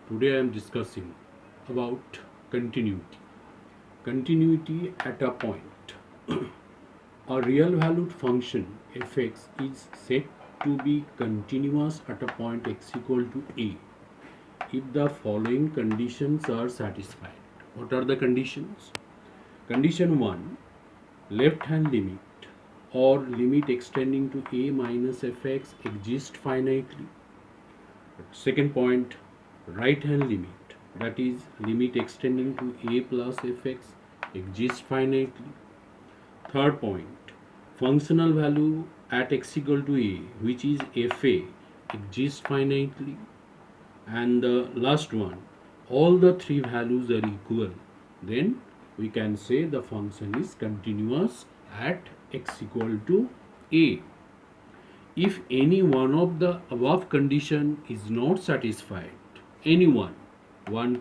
Today I am discussing about continuity. Continuity at a point. A real valued function fx is said to be continuous at a point x equal to a if the following conditions are satisfied. What are the conditions? Condition 1, left hand limit or limit extending to a minus fx exists finitely. Second point, right hand limit, that is limit extending to a plus fx exists finitely. Third point, functional value at x equal to a, which is fa, exists finitely. And the last one, all the three values are equal, then we can say the function is continuous at x equal to a. If any one of the above condition is not satisfied, any one,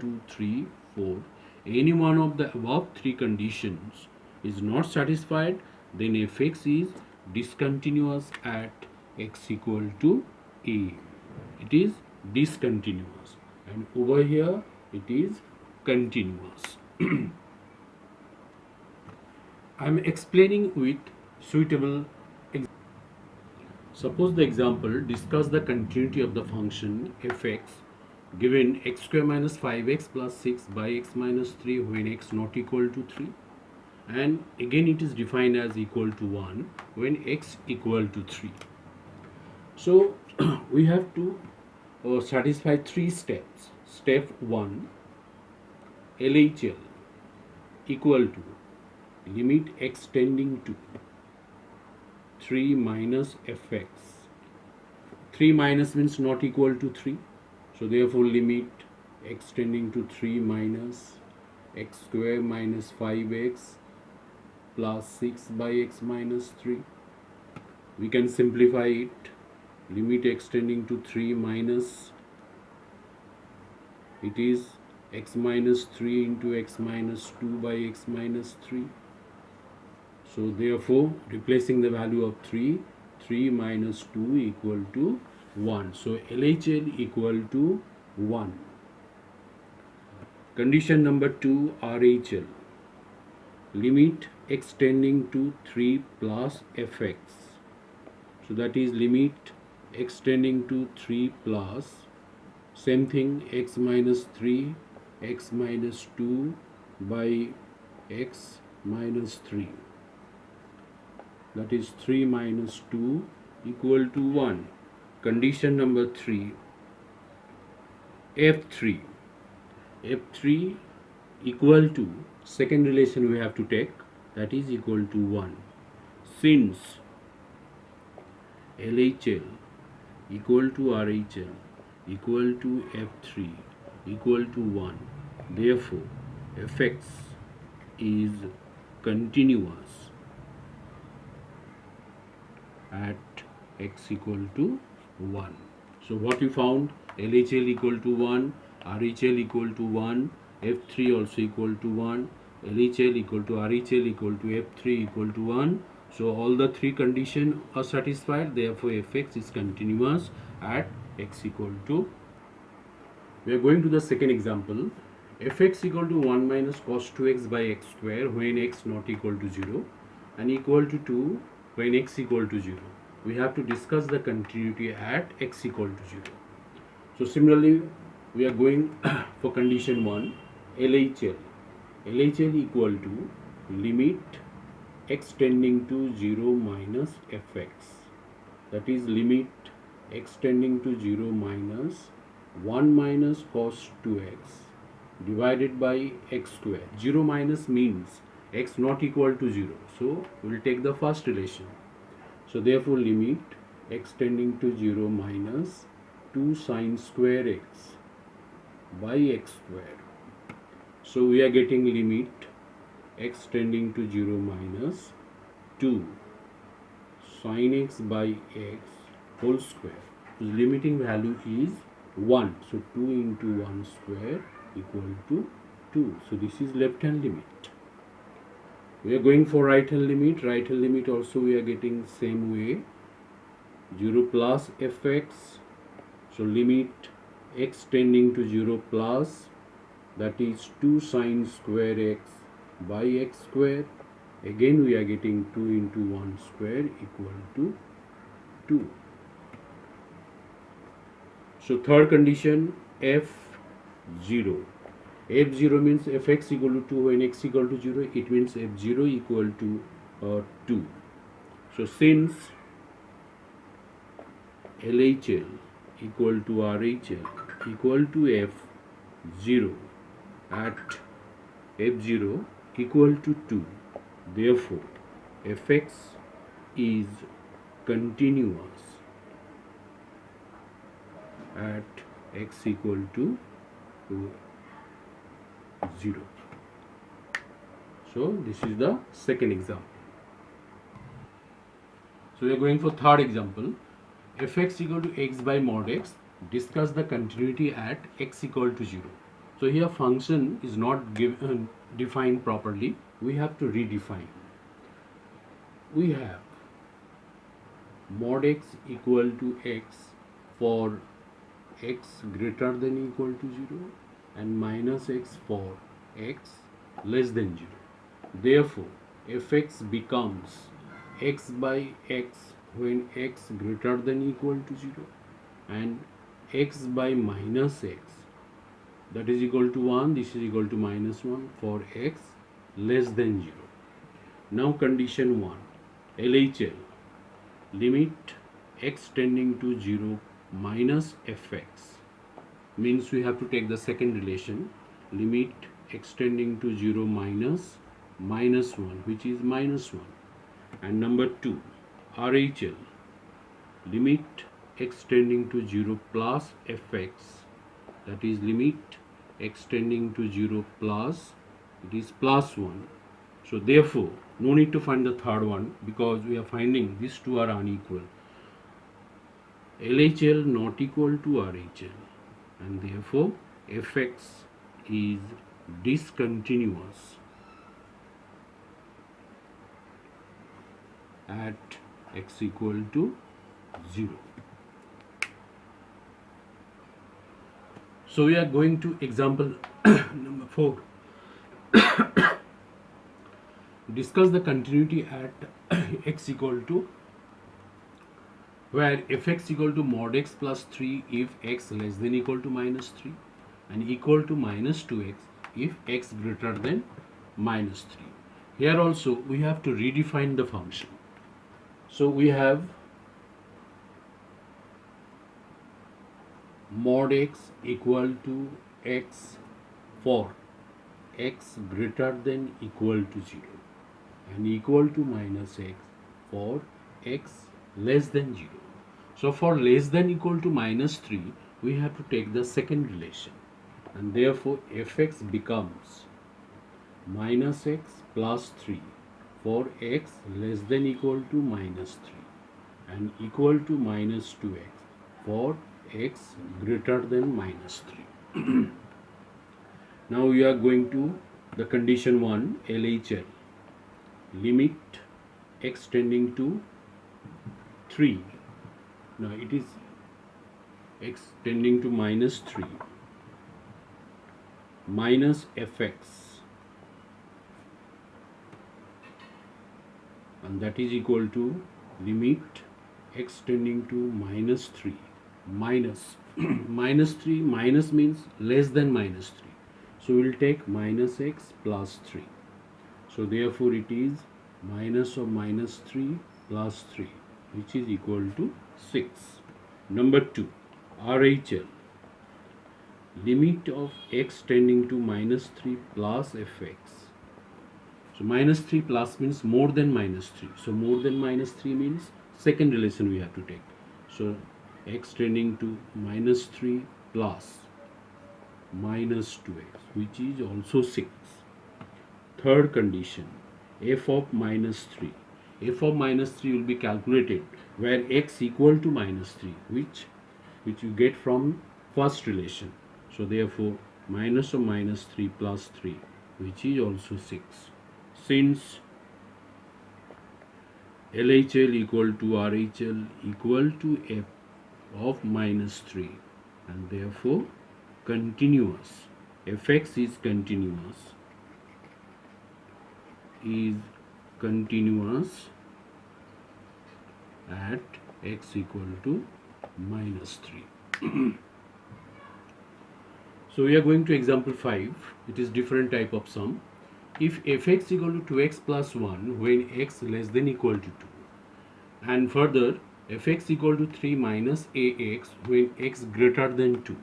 two, three, four, any one of the above three conditions is not satisfied, then fx is discontinuous at x equal to a. It is discontinuous, and over here it is continuous. I am explaining with suitable. Suppose the example, discuss the continuity of the function fx given x square minus 5x plus 6 by x minus 3 when x not equal to 3, and again it is defined as equal to 1 when x equal to 3. So we have to satisfy three steps. Step 1, LHL equal to limit x tending to 3 minus fx. 3 minus means not equal to 3. So therefore limit x tending to 3 minus x square minus 5x plus 6 by x minus 3. We can simplify it. Limit x tending to 3 minus, it is x minus 3 into x minus 2 by x minus 3. So therefore replacing the value of 3, 3 minus 2 equal to 1. So LHL equal to 1. Condition number 2, RHL, limit x tending to 3 plus fx. So that is limit x tending to 3 plus, same thing, x minus 3, x minus 2 by x minus 3. That is 3 minus 2 equal to 1. Condition number 3, F3. F3 equal to, second relation we have to take, that is equal to 1. Since LHL equal to RHL equal to F3 equal to 1, therefore fx is continuous at x equal to 1. So what we found, LHL equal to 1, RHL equal to 1, F3 also equal to 1, LHL equal to RHL equal to F3 equal to 1. So all the three conditions are satisfied, therefore fx is continuous at x equal to. We are going to the second example. Fx equal to 1 minus cos 2x by x square when x not equal to 0 and equal to 2 when x equal to 0. We have to discuss the continuity at x equal to 0. So similarly we are going for condition 1, LHL. LHL equal to limit x tending to 0 minus fx. That is limit x tending to 0 minus 1 minus cos 2x divided by x square. 0 minus means x not equal to 0. So we will take the first relation. So therefore limit x tending to 0 minus 2 sine square x by x square. So we are getting limit x tending to 0 minus 2 sine x by x whole square. The limiting value is 1. So 2 into 1 square equal to 2. So this is left hand limit. We are going for right hand limit. Right hand limit also we are getting same way. 0 plus fx. So limit x tending to 0 plus, that is 2 sine square x by x square. Again we are getting 2 into 1 square equal to 2. So third condition, f0. f0 means fx equal to 2 when x equal to 0, it means f0 equal to 2. So since LHL equal to RHL equal to f0 at f0 equal to 2, therefore fx is continuous at x equal to 0. So this is the second example. So we are going for third example. Fx equal to x by mod x, discuss the continuity at x equal to 0. So here function is not defined properly. We have to redefine. We have mod x equal to x for x greater than equal to 0 and minus x for x less than 0. Therefore, fx becomes x by x when x greater than equal to 0 and x by minus x, that is equal to 1, this is equal to minus 1 for x less than 0. Now condition 1, LHL, limit x tending to 0 minus fx, means we have to take the second relation, limit x tending to 0 minus 1, which is minus 1. And number 2, RHL, limit x tending to 0 plus fx, that is limit x tending to 0 plus, it is plus 1. So therefore no need to find the third one because we are finding these two are unequal. LHL not equal to RHL, and therefore fx is discontinuous at x equal to 0. So we are going to example number 4. Discuss the continuity at x equal to, where fx equal to mod x plus 3 if x less than equal to minus 3 and equal to minus 2x if x greater than minus 3. Here also we have to redefine the function. So we have mod x equal to x for x greater than equal to 0 and equal to minus x for x less than 0. So for less than equal to minus 3, we have to take the second relation, and therefore fx becomes minus x plus 3 for x less than equal to minus 3 and equal to minus 2x for x greater than minus 3. Now we are going to the condition 1, LHL, limit x tending to 3. Now it is x tending to minus 3 minus fx, and that is equal to limit x tending to minus 3 minus minus 3, minus means less than minus 3. So we will take minus x plus 3. So therefore it is minus of minus 3 plus 3, which is equal to 6. Number 2, RHL, limit of x tending to minus 3 plus fx. So minus 3 plus means more than minus 3. So more than minus 3 means second relation we have to take. So x tending to minus 3 plus minus 2x, which is also 6. Third condition, f of minus 3. F of minus 3 will be calculated where x equal to minus 3, which you get from first relation. So therefore minus of minus 3 plus 3, which is also 6. Since LHL equal to RHL equal to f of minus 3, and therefore continuous. Fx is continuous at x equal to -3. So we are going to example 5. It is different type of sum. If fx equal to 2x plus 1 when x less than equal to 2, and further fx equal to 3 minus ax when x greater than 2,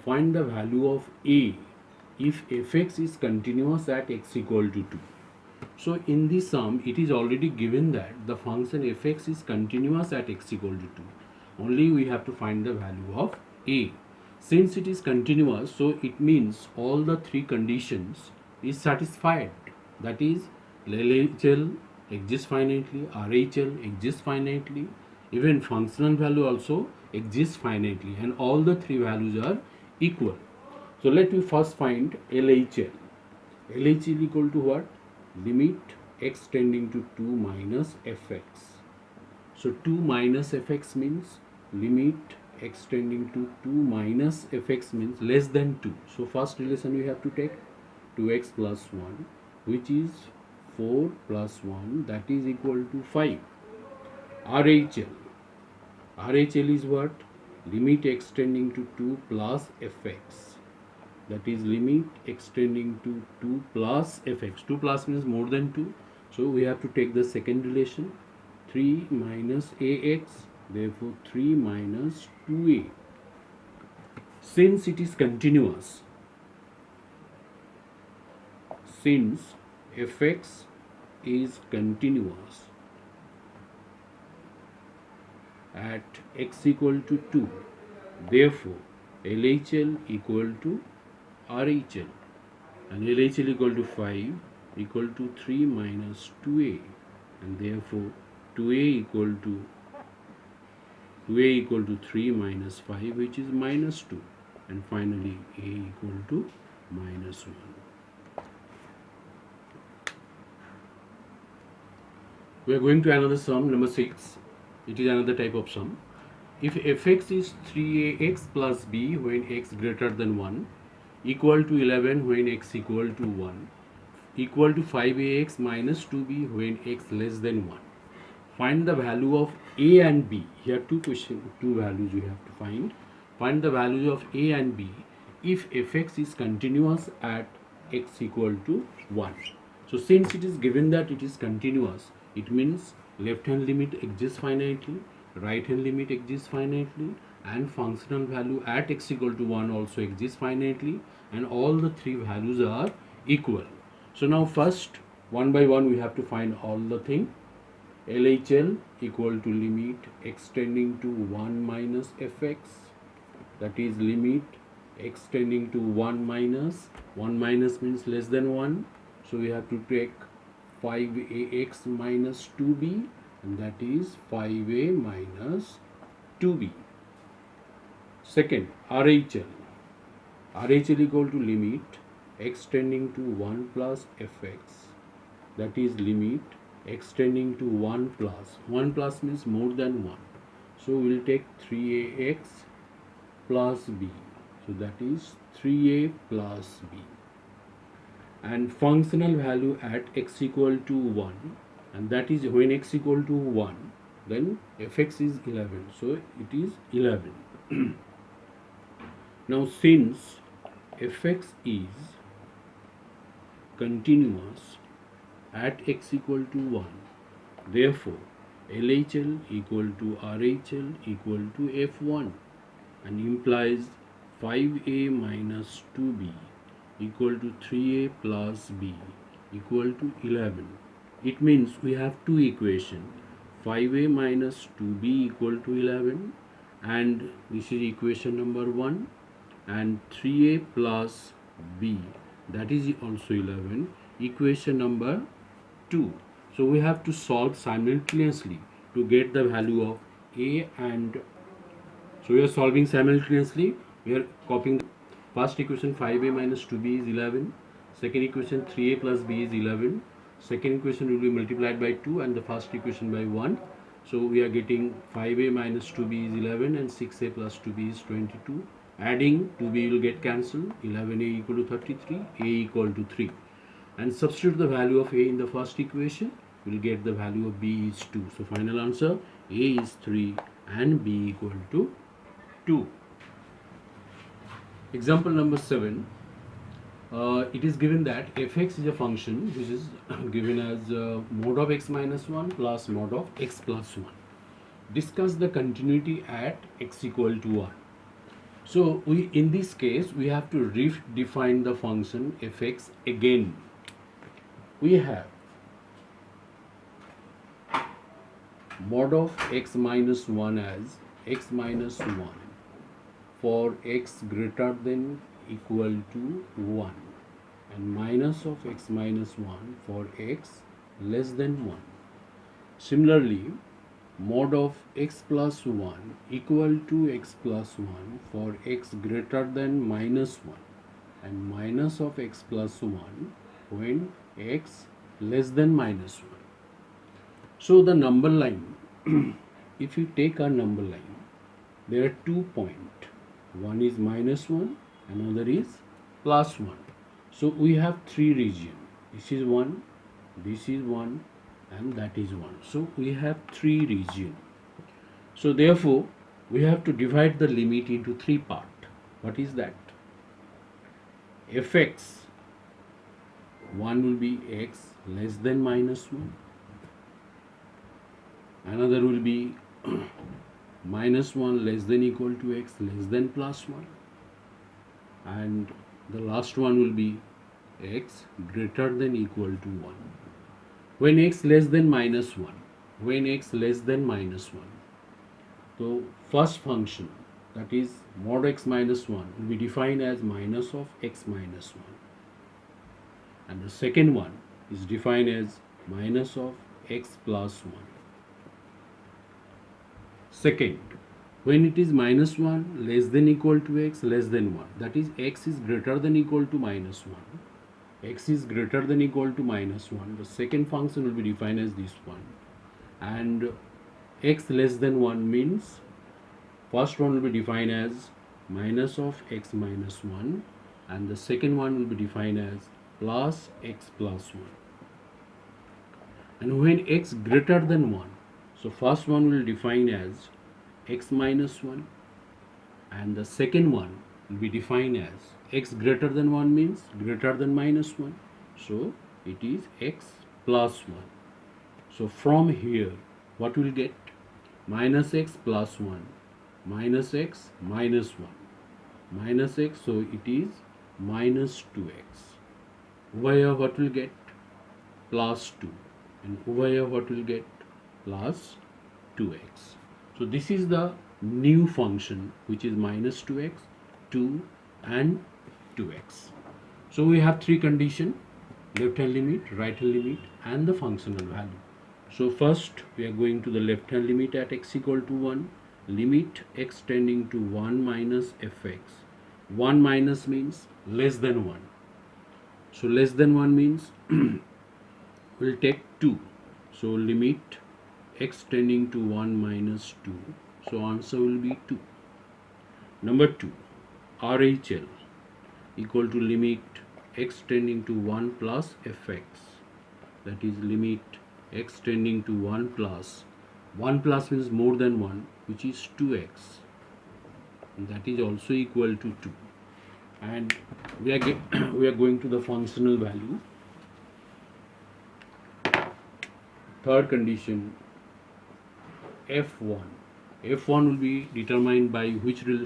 find the value of a if fx is continuous at x equal to 2. So in this sum, it is already given that the function fx is continuous at x equal to 2. Only we have to find the value of a. Since it is continuous, so it means all the three conditions is satisfied. That is, LHL exists finitely, RHL exists finitely, even functional value also exists finitely, and all the three values are equal. So let me first find LHL. LHL equal to what? Limit x tending to 2 minus fx. So 2 minus fx means limit x tending to 2 minus fx means less than 2. So first relation we have to take 2x plus 1, which is 4 plus 1, that is equal to 5. RHL. RHL is what? Limit x tending to 2 plus fx. That is limit extending to 2 plus fx. 2 plus means more than 2. So we have to take the second relation. 3 minus ax. Therefore 3 minus 2a. Since it is continuous, since fx is continuous at x equal to 2, therefore LHL equal to RHL, and LHL equal to 5 equal to 3 minus 2a, and therefore 2a equal to 3 minus 5, which is minus 2, and finally a equal to minus 1. We are going to another sum, number 6. It is another type of sum. If fx is 3ax plus b when x greater than 1, equal to 11 when x equal to 1, equal to 5ax minus 2b when x less than 1. Find the value of a and b. Here two values we have to find. Find the values of a and b if fx is continuous at x equal to 1. So since it is given that it is continuous, it means left hand limit exists finitely, right hand limit exists finitely, and functional value at x equal to 1 also exists finitely, and all the three values are equal. So now first, one by one we have to find all the thing. LHL equal to limit x tending to 1 minus fx, that is limit x tending to 1 minus means less than 1, so we have to take 5ax minus 2b, and that is 5a minus 2b. Second, RHL equal to limit x tending to 1 plus fx, that is limit x tending to 1 plus means more than 1, so we will take 3ax plus b, so that is 3a plus b, and functional value at x equal to 1, and that is when x equal to 1, then fx is 11, so it is 11. Now since fx is continuous at x equal to 1, therefore LHL equal to RHL equal to f1, and implies 5a minus 2b equal to 3a plus b equal to 11. It means we have two equations, 5a minus 2b equal to 11, and this is equation number 1, and 3a plus b, that is also 11, equation number 2. So we have to solve simultaneously to get the value of a, and so we are solving simultaneously. We are copying the first equation, 5a minus 2b is 11, second equation 3a plus b is 11, second equation will be multiplied by 2 and the first equation by 1. So we are getting 5a minus 2b is 11 and 6a plus 2b is 22. Adding 2b will get cancelled. 11a equal to 33, a equal to 3. And substitute the value of a in the first equation, we'll get the value of b is 2. So final answer, a is 3 and b equal to 2. Example number 7. It is given that fx is a function which is given as mod of x minus 1 plus mod of x plus 1. Discuss the continuity at x equal to 1. So in this case we have to redefine the function fx again. We have mod of x minus 1 as x minus 1 for x greater than equal to 1 and minus of x minus 1 for x less than 1. Similarly, mod of x plus 1 equal to x plus 1 for x greater than minus 1 and minus of x plus 1 when x less than minus 1. So the number line, if you take a number line, there are 2 points. One is minus 1, another is plus 1. So we have 3 regions. This is 1, this is 1 and that is 1. So we have 3 regions. So therefore we have to divide the limit into 3 parts. What is that? Fx, one will be x less than minus 1. Another will be minus 1 less than equal to x less than plus 1. And the last one will be x greater than equal to 1. When x less than minus 1, when x less than minus 1. So first function, that is mod x minus 1, will be defined as minus of x minus 1. And the second one is defined as minus of x plus 1. Second, when it is minus 1 less than equal to x less than 1, that is x is greater than equal to minus 1, x is greater than equal to minus 1, the second function will be defined as this one. And x less than 1 means first one will be defined as minus of x minus 1 and the second one will be defined as plus x plus 1. And when x greater than 1, so first one will define as x minus 1 and the second one will be defined as x greater than 1 means greater than minus 1. So it is x plus 1. So from here what will get? Minus x plus 1 minus x minus 1 minus x, so it is minus 2x. Over here what will get? Plus 2. And over here what will get? Plus 2x. So this is the new function which is minus 2x, 2 and 2x. So we have 3 conditions: left hand limit, right hand limit and the functional value. So first we are going to the left hand limit at x equal to 1, limit x tending to 1 minus fx. 1 minus means less than 1. So less than 1 means we'll take 2. So limit x tending to 1 minus 2. So answer will be 2. Number 2, RHL equal to limit x tending to 1 plus fx. That is limit x tending to 1 plus. 1 plus means more than 1, which is 2x. And that is also equal to 2. And we are going to the functional value. Third condition, f1. f1 will be determined by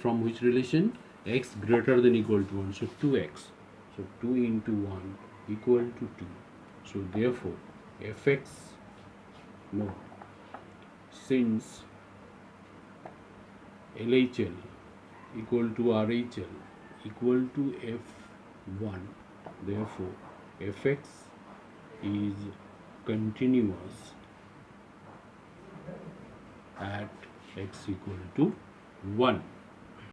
from which relation? X greater than equal to 1. So 2x. So 2 into 1 equal to 2. So therefore fx, no, since LHL equal to RHL equal to f1, therefore fx is continuous at x equal to 1.